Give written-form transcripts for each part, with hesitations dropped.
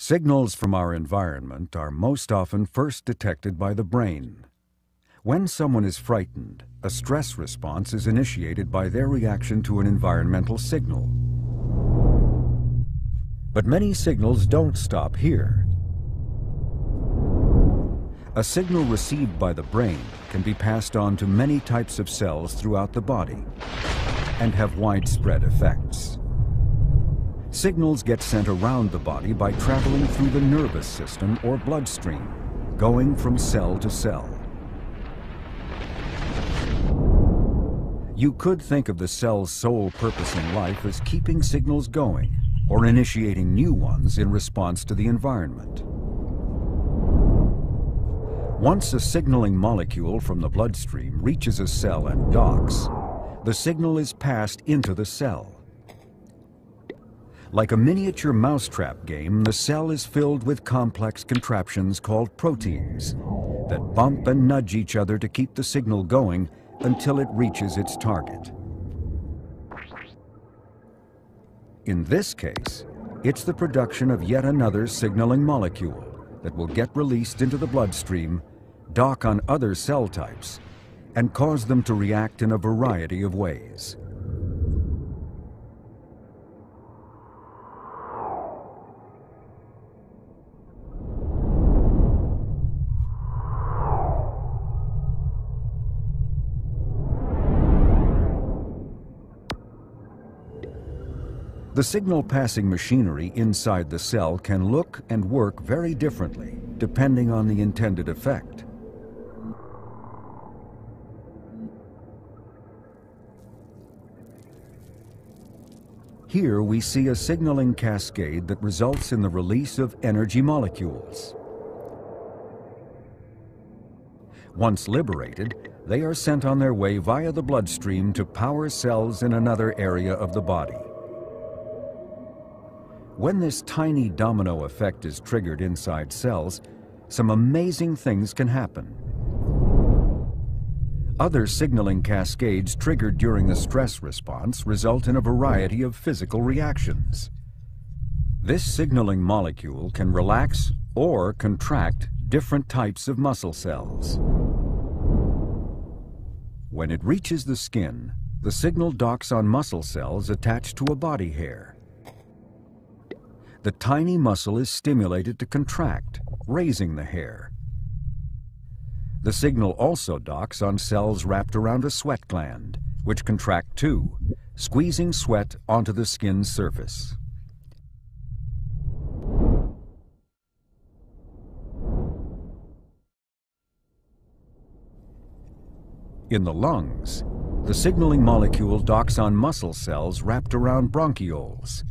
Signals from our environment are most often first detected by the brain. When someone is frightened, a stress response is initiated by their reaction to an environmental signal. But many signals don't stop here. A signal received by the brain can be passed on to many types of cells throughout the body and have widespread effects. Signals get sent around the body by traveling through the nervous system or bloodstream, going from cell to cell. You could think of the cell's sole purpose in life as keeping signals going or initiating new ones in response to the environment. Once a signaling molecule from the bloodstream reaches a cell and docks, the signal is passed into the cell. Like a miniature mousetrap game, the cell is filled with complex contraptions called proteins that bump and nudge each other to keep the signal going until it reaches its target. In this case, it's the production of yet another signaling molecule that will get released into the bloodstream, dock on other cell types, and cause them to react in a variety of ways. The signal-passing machinery inside the cell can look and work very differently, depending on the intended effect. Here we see a signaling cascade that results in the release of energy molecules. Once liberated, they are sent on their way via the bloodstream to power cells in another area of the body. When this tiny domino effect is triggered inside cells, some amazing things can happen. Other signaling cascades triggered during the stress response result in a variety of physical reactions. This signaling molecule can relax or contract different types of muscle cells. When it reaches the skin, the signal docks on muscle cells attached to a body hair. The tiny muscle is stimulated to contract, raising the hair. The signal also docks on cells wrapped around a sweat gland, which contract too, squeezing sweat onto the skin's surface. In the lungs, the signaling molecule docks on muscle cells wrapped around bronchioles.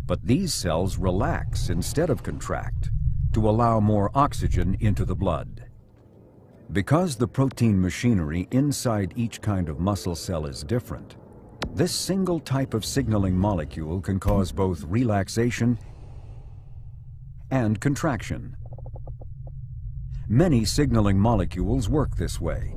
But these cells relax instead of contract to allow more oxygen into the blood. Because the protein machinery inside each kind of muscle cell is different, this single type of signaling molecule can cause both relaxation and contraction. Many signaling molecules work this way.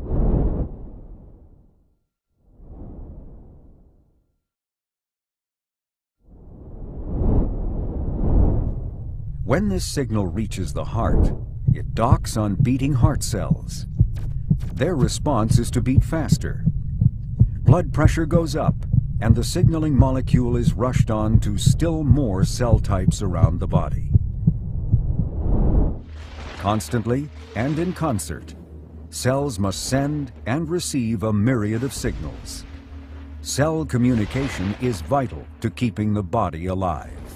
When this signal reaches the heart, it docks on beating heart cells. Their response is to beat faster. Blood pressure goes up, and the signaling molecule is rushed on to still more cell types around the body. Constantly and in concert, cells must send and receive a myriad of signals. Cell communication is vital to keeping the body alive.